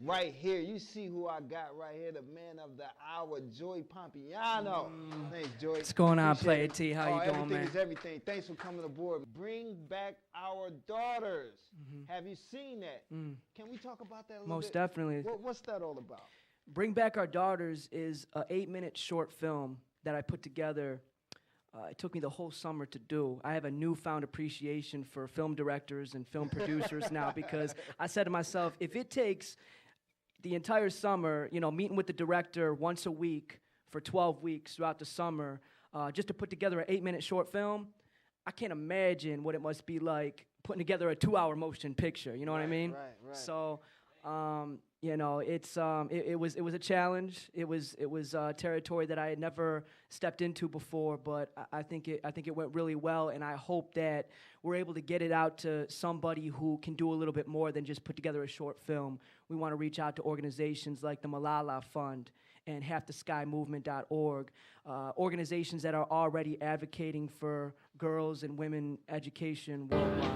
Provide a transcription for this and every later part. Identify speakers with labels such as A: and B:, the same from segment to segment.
A: right here. You see who I got right here, the man of the hour, Joy Pompiano. Thanks, Joy.
B: What's going on,
A: Appreciate
B: Playa
A: it.
B: T? How you doing,
A: everything
B: man?
A: is everything. Thanks for coming aboard. Bring back our daughters. Have you seen that? Can we talk about that a little bit?
B: Most definitely.
A: What's that all about?
B: Bring Back Our Daughters is an 8-minute short film that I put together. It took me the whole summer to do. I have a newfound appreciation for film directors and film producers now, because I said to myself, if it takes the entire summer, you know, meeting with the director once a week for 12 weeks throughout the summer, just to put together an 8-minute short film, I can't imagine what it must be like putting together a 2-hour motion picture. You know what I mean?
A: Right.
B: So, you know, it was a challenge. It was territory that I had never stepped into before, but I think it went really well, and I hope that we're able to get it out to somebody who can do a little bit more than just put together a short film. We want to reach out to organizations like the Malala Fund and halftheskymovement.org, organizations that are already advocating for girls and women education worldwide.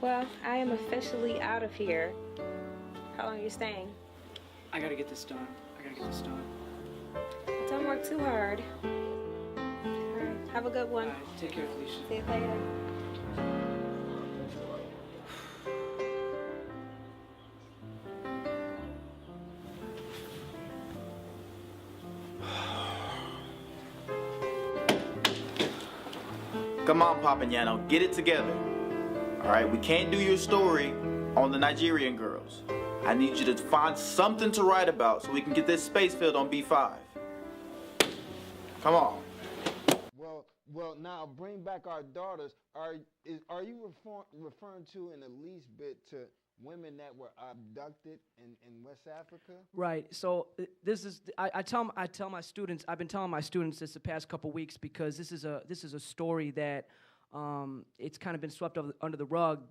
C: Well, I am officially out of here. How long are you staying?
B: I gotta get this done.
C: Don't work too hard. All right, have a good one.
B: All right, take care, Felicia.
C: See you later.
D: Come on, Papagnano, get it together. All right, we can't do your story on the Nigerian girls. I need you to find something to write about so we can get this space filled on B5. Come on.
A: Well, now Bring Back Our Daughters. Are you referring to in the least bit to women that were abducted in West Africa?
B: Right. So this is I tell my students. I've been telling my students this the past couple weeks, because this is a story that it's kind of been swept under the rug.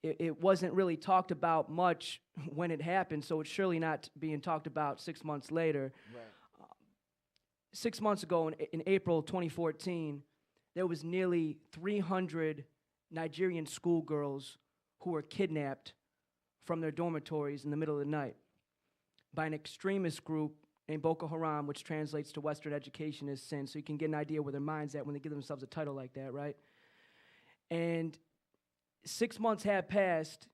B: It wasn't really talked about much when it happened, so it's surely not being talked about 6 months later.
A: Right.
B: 6 months ago, in April 2014, there was nearly 300 Nigerian schoolgirls who were kidnapped from their dormitories in the middle of the night by an extremist group named Boko Haram, which translates to Western education is sin, so you can get an idea where their mind's at when they give themselves a title like that, right? And 6 months have passed,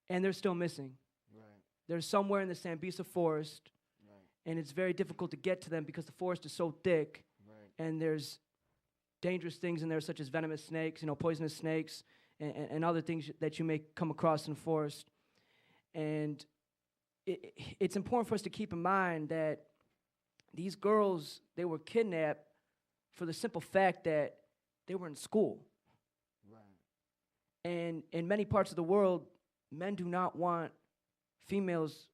B: and they're still missing.
A: Right.
B: They're somewhere in the Sambisa forest, and it's very difficult to get to them because the forest is so thick, and there's dangerous things in there such as venomous snakes, you know, poisonous snakes, and other things that you may come across in the forest. And it's important for us to keep in mind that these girls, they were kidnapped for the simple fact that they were in school. Right. And in many parts of the world, men do not want females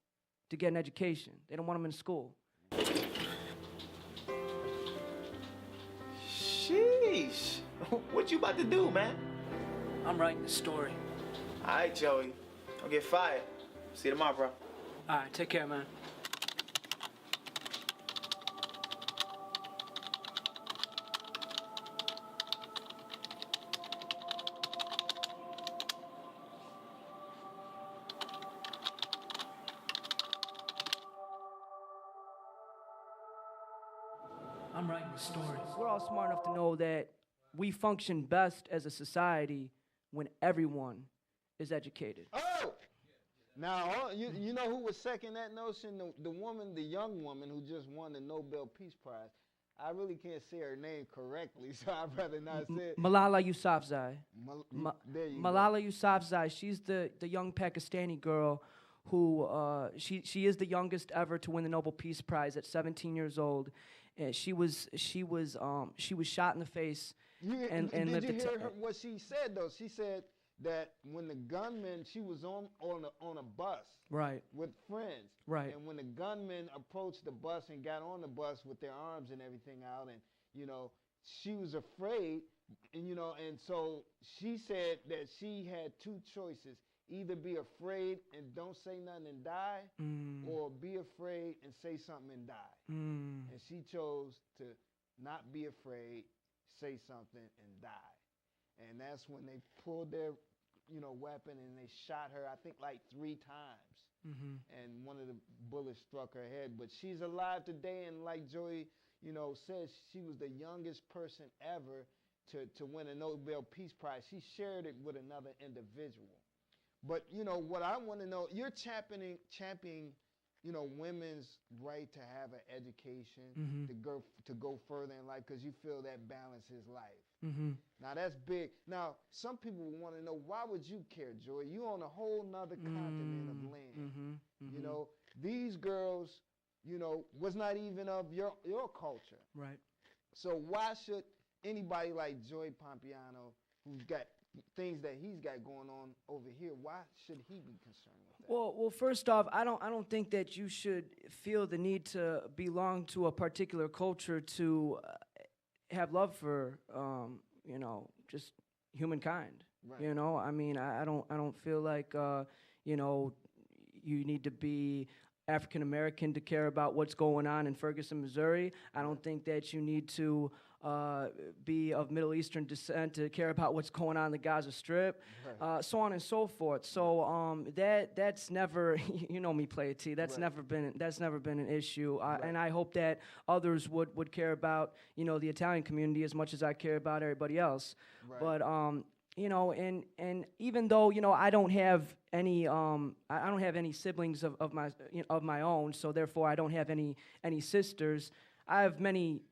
B: to get an education. They don't want them in school.
D: Sheesh. What you about to do, man?
B: I'm writing the story.
D: All right, Joey. Don't get fired. See you tomorrow, bro.
B: All right, take care, man. I'm writing the story. We're all smart enough to know that we function best as a society when everyone is educated.
A: Oh! Now, you know who was second that notion? The woman, the young woman who just won the Nobel Peace Prize. I really can't say her name correctly, so I'd rather not say it.
B: Malala Yousafzai.
A: There you
B: Malala Yousafzai, she's the young Pakistani girl who, she is the youngest ever to win the Nobel Peace Prize at 17 years old. And she was shot in the face.
A: Did you hear what she said, though? She said that when the gunman, she was on a bus,
B: right,
A: with friends,
B: right,
A: and when the gunmen approached the bus and got on the bus with their arms and everything out, and you know, she was afraid, and you know, and so she said that she had two choices: either be afraid and don't say nothing and die, or be afraid and say something and die. And she chose to not be afraid, say something and die. And that's when they pulled their weapon, and they shot her, I think, like 3 times. And one of the bullets struck her head. But she's alive today, and like Joy, says, she was the youngest person ever to win a Nobel Peace Prize. She shared it with another individual. But, what I want to know, you're championing women's right to have an education, to go further in life, because you feel that balance is life. Now, that's big. Now, some people want to know, why would you care, Joy? You on a whole nother continent of land. These girls, was not even of your culture.
B: Right.
A: So why should anybody like Joy Pompiano, who's got things that he's got going on over here, why should he be concerned with that?
B: Well, first off, I don't think that you should feel the need to belong to a particular culture to have love for, just humankind.
A: Right.
B: I mean, I don't feel like, you need to be African American to care about what's going on in Ferguson, Missouri. I don't think that you need to be of Middle Eastern descent to care about what's going on in the Gaza Strip, so on and so forth. So that's never, me, Playa T. That's never been an issue, and I hope that others would care about the Italian community as much as I care about everybody else. But and even though I don't have any siblings of my own, so therefore I don't have any sisters. I have many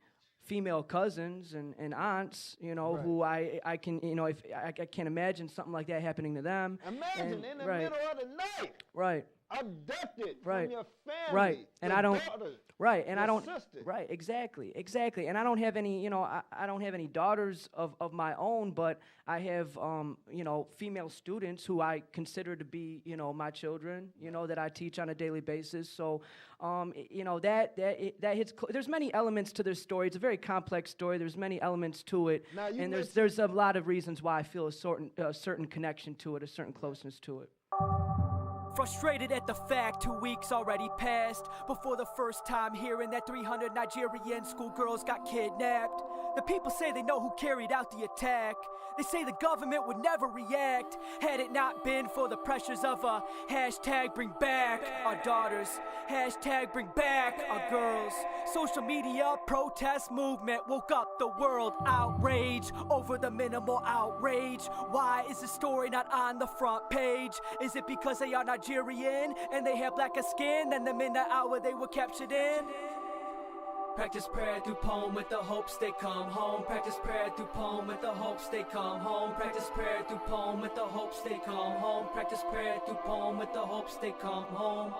B: female cousins and aunts, who I can, if I can't imagine something like that happening to them.
A: Imagine in the middle of the night.
B: Right.
A: Abducted
B: from
A: your family.
B: Right. And I don't.
A: Daughter,
B: right. And I don't.
A: Sister.
B: Right. Exactly. And I don't have any. I don't have any daughters of my own, but I have female students who I consider to be my children. That I teach on a daily basis. So that hits. There's many elements to this story. It's a very complex story. There's many elements to it, and there's a lot of reasons why I feel a certain connection to it, a certain closeness to it.
E: Frustrated at the fact 2 weeks already passed before the first time hearing that 300 Nigerian schoolgirls got kidnapped. The people say they know who carried out the attack. They say the government would never react had it not been for the pressures of a hashtag bring back our daughters, hashtag bring back our girls. Social media protest movement woke up the world. Outrage over the minimal outrage. Why is the story not on the front page? Is it because they are Nigerian and they have blacker skin than the midnight hour they were captured in? Practice prayer through poem with the hopes they come home. Practice prayer through poem with the hopes they come home. Practice prayer through poem with the hopes they come home. Practice prayer through poem with the hopes they come home.